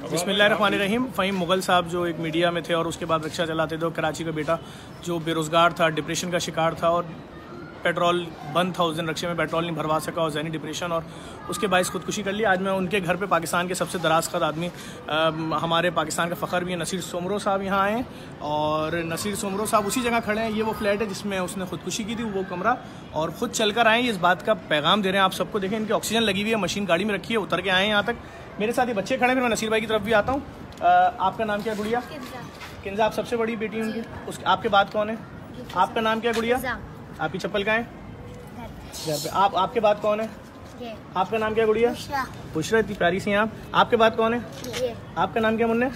बिस्मिल्लाहिर्रहमानिर्रहीम। फ़हीम मुग़ल साहब जो एक मीडिया में थे और उसके बाद रिक्शा चलाते थे, कराची का बेटा जो बेरोज़गार था, डिप्रेशन का शिकार था और पेट्रोल बंद था उस दिन, रिक्शे में पेट्रोल नहीं भरवा सका और ज़हनी डिप्रेशन और उसके बायस खुदकुशी कर ली। आज मैं उनके घर पे पाकिस्तान के सबसे दराज कद आदमी, हमारे पाकिस्तान का फ़ख्र भी है, नसीर सोमरो साहब यहाँ आए हैं और नसीर सोमरो साहब उसी जगह खड़े हैं। ये वो फ्लैट है जिसमें उसने खुदकुशी की थी, वो कमरा, और ख़ुद चल कर आए। इस बात का पैगाम दे रहे हैं आप सबको। देखें, इनकी ऑक्सीजन लगी हुई है, मशीन गाड़ी में रखी है, उतर के आए हैं यहाँ तक। मेरे साथ ये बच्चे खड़े हैं, फिर मैं नसीर भाई की तरफ भी आता हूँ। आपका नाम क्या गुड़िया? किंजा। आप सबसे बड़ी बेटी उनकी, उसके आपके बाद कौन है? आपका नाम क्या गुड़िया? आपकी चप्पल कहाँ है? घर पे। आपके बाद कौन है? आपका नाम क्या गुड़िया? बुशरा। इतनी प्यारी सी हैं आप। आपके बाद कौन है? आपका नाम क्या मुन्ने?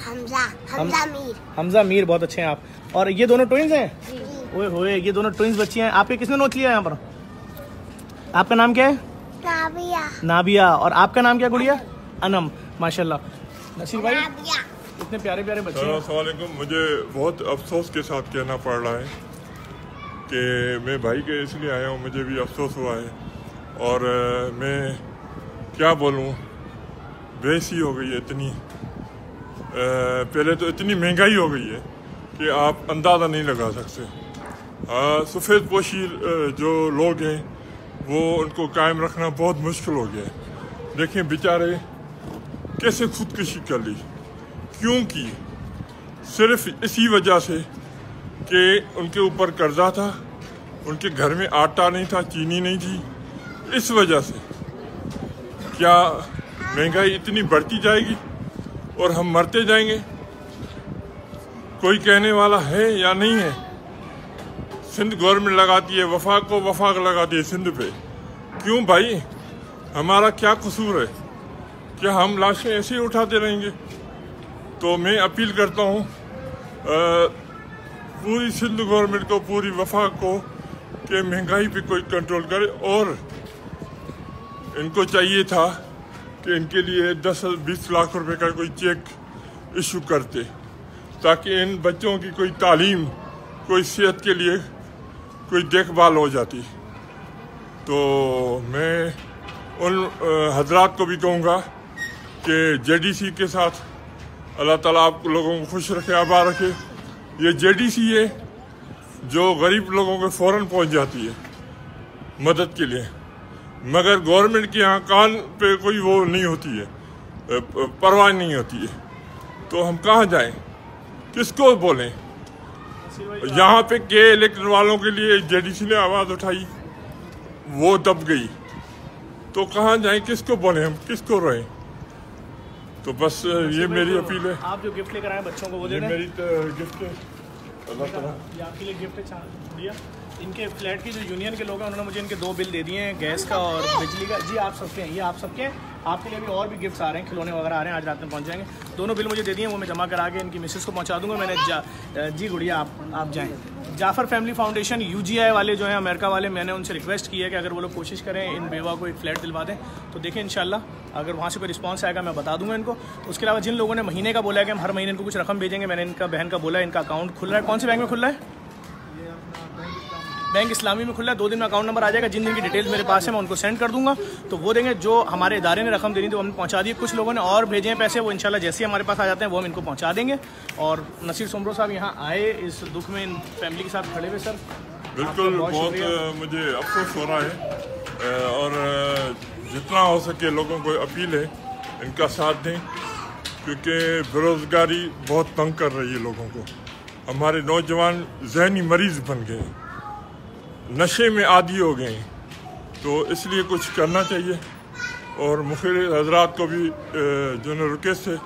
हमजा मीर। बहुत अच्छे हैं आप। और ये दोनों ट्विंस हैं? ओए होए, ये दोनों ट्विंस बच्ची हैं। आपके किसने नोच लिया यहाँ पर? आपका नाम क्या है? नाबिया। और आपका नाम क्या गुड़िया? अनम। माशाल्लाह। नसीर भाई, इतने प्यारे प्यारे बच्चे हैं। अस्सलाम वालेकुम। मुझे बहुत अफसोस के साथ कहना पड़ रहा है कि मैं भाई के इसलिए आया हूँ, मुझे भी अफसोस हुआ है और मैं क्या बोलूँ, बेसी हो गई है इतनी। पहले तो इतनी महंगाई हो गई है कि आप अंदाज़ा नहीं लगा सकते। सफ़ेद पोशी जो लोग हैं वो उनको कायम रखना बहुत मुश्किल हो गया है। देखें बेचारे कैसे खुदकुशी कर ली, क्योंकि सिर्फ इसी वजह से कि उनके ऊपर कर्जा था, उनके घर में आटा नहीं था, चीनी नहीं थी। इस वजह से क्या महंगाई इतनी बढ़ती जाएगी और हम मरते जाएंगे? कोई कहने वाला है या नहीं है? सिंध गवर्नमेंट लगाती है वफाक को, वफाक लगाती है सिंध पे। क्यों भाई, हमारा क्या कसूर है? क्या हम लाशें ऐसे ही उठाते रहेंगे? तो मैं अपील करता हूँ पूरी सिंध गवर्नमेंट को, पूरी वफाक को कि महंगाई पे कोई कंट्रोल करे। और इनको चाहिए था कि इनके लिए 10-20 लाख रुपए का कोई चेक इशू करते, ताकि इन बच्चों की कोई तालीम, कोई सेहत के लिए कोई देखभाल हो जाती। तो मैं उन हजरात को भी कहूँगा कि JDC के साथ अल्लाह ताला आप लोगों को खुश रखे, आबाद रखे। ये JDC है जो गरीब लोगों के फ़ौरन पहुंच जाती है मदद के लिए, मगर गवर्नमेंट के यहाँ कान पे कोई वो नहीं होती है, परवाह नहीं होती है। तो हम कहाँ जाएं, किसको बोलें? यहाँ पे के इलेक्टेड वालों के लिए JDC ने आवाज़ उठाई, वो दब गई, तो कहाँ जाएं, किसको बोलें, हम किसको रोएं? तो बस ये मेरी अपील है। आप जो गिफ्ट लेकर आए बच्चों को वो दे दें। मेरी गिफ्ट है, ये आपके लिए गिफ्ट है। इनके फ्लैट की जो यूनियन के लोग हैं उन्होंने मुझे इनके 2 बिल दे दिए हैं, गैस का और बिजली का। जी आप सबके हैं, ये आप सबके हैं। आपके लिए भी और भी गिफ्ट्स आ रहे हैं, खिलौने वगैरह आ रहे हैं, आज रात में पहुंच जाएंगे। दोनों बिल मुझे दे दिए, वो मैं जमा करा के इनकी मिसेस को पहुंचा दूंगा। मैंने जी गुड़िया आप जाएँ। जाफ़र फैमिली फाउंडेशन UGI वाले जो हैं, अमेरिका वाले, मैंने उनसे रिक्वेस्ट की है कि अगर वो लोग कोशिश करें इन बेवा को एक फ्लैट दिलवा दें। तो देखें इंशाल्लाह अगर वहाँ से कोई रिस्पांस आएगा मैं बता दूंगा इनको। उसके अलावा जिन लोगों ने महीने का बोला है कि हम हर महीने इनको कुछ रकम भेजेंगे, मैंने इनका बहन का बोला है, इनका अकाउंट खुल रहा है। कौन से बैंक में खुल रहा है? बैंक इस्लामी में खुला है। 2 दिन में अकाउंट नंबर आ जाएगा। जिन दिन की डिटेल्स मेरे पास है मैं उनको सेंड कर दूंगा, तो वो देंगे। जो हमारे इदारे ने रकम देनी थी वो हमने पहुंचा दी। कुछ लोगों ने और भेजे हैं पैसे, वो इंशाल्लाह जैसे ही हमारे पास आ जाते हैं वो हम इनको पहुंचा देंगे। और नसीर सोमरो साहब यहाँ आए इस दुख में, इन फैमिली के साथ खड़े हुए। सर बिल्कुल, बहुत मुझे अफसोस हो रहा है और जितना हो सके लोगों को अपील है इनका साथ दें, क्योंकि बेरोज़गारी बहुत तंग कर रही है लोगों को। हमारे नौजवान ज़हनी मरीज़ बन गए, नशे में आदी हो गए, तो इसलिए कुछ करना चाहिए। और मुखिर हजरात को भी जो ने रिक्वेस्ट है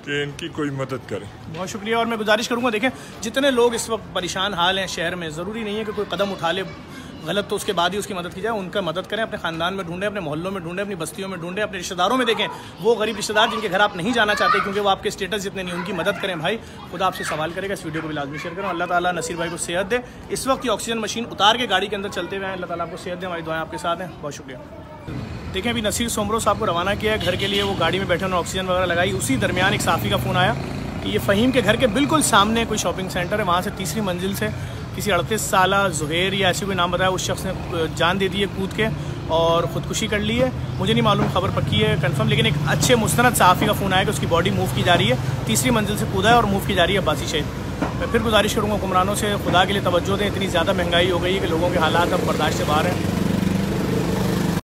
कि इनकी कोई मदद करें। बहुत शुक्रिया। और मैं गुजारिश करूंगा, देखें जितने लोग इस वक्त परेशान हाल हैं शहर में, ज़रूरी नहीं है कि कोई कदम उठा ले गलत तो उसके बाद ही उसकी मदद की जाए। उनका मदद करें, अपने ख़ानदान में ढूंढें, अपने मोहल्लों में ढूंढें, अपनी बस्तियों में ढूंढें, अपने रिश्तेदारों में देखें। वो गरीब रिश्तेदार जिनके घर आप नहीं जाना चाहते क्योंकि वो आपके स्टेटस जितने नहीं, उनकी मदद करें। भाई खुदा आपसे सवाल करेगा। इस वीडियो को भी लाजमी शेयर करें। अल्लाह ताला नसीर भाई को सेहत दे। इस वक्त ये ऑक्सीजन मशीन उतार के गाड़ी के अंदर चलते हुए हैं। अल्लाह ताला आपको सेहत दे। हमारी दुआएं आपके साथ हैं। बहुत शुक्रिया। देखें अभी नसीर सोमरो साहब को रवाना किया है घर के लिए। वो गाड़ी में बैठे, उन्होंने ऑक्सीजन वगैरह लगाई। उसी दरमियान एक साफ़ी का फ़ोन आया कि ये फ़हीम के घर के बिल्कुल सामने कोई शॉपिंग सेंटर है, वहाँ से 3री मंजिल से किसी 38 साल ज़ुहैर या ऐसी कोई नाम बताया, उस शख्स ने जान दे दी है कूद के और ख़ुदकुशी कर ली है। मुझे नहीं मालूम, खबर पक्की है कंफर्म, लेकिन एक अच्छे मुस्तनद सहाफ़ी का फ़ोन आया कि उसकी बॉडी मूव की जा रही है, तीसरी मंजिल से कूदा है और मूव की जा रही है अब्बासी शहीद। मैं फिर गुजारिश करूँगा हुक्मरानों से खुदा के लिए तवज्जो दें। इतनी ज़्यादा महंगाई हो गई है कि लोगों के हालात अब बर्दाश्त से बाहर हैं।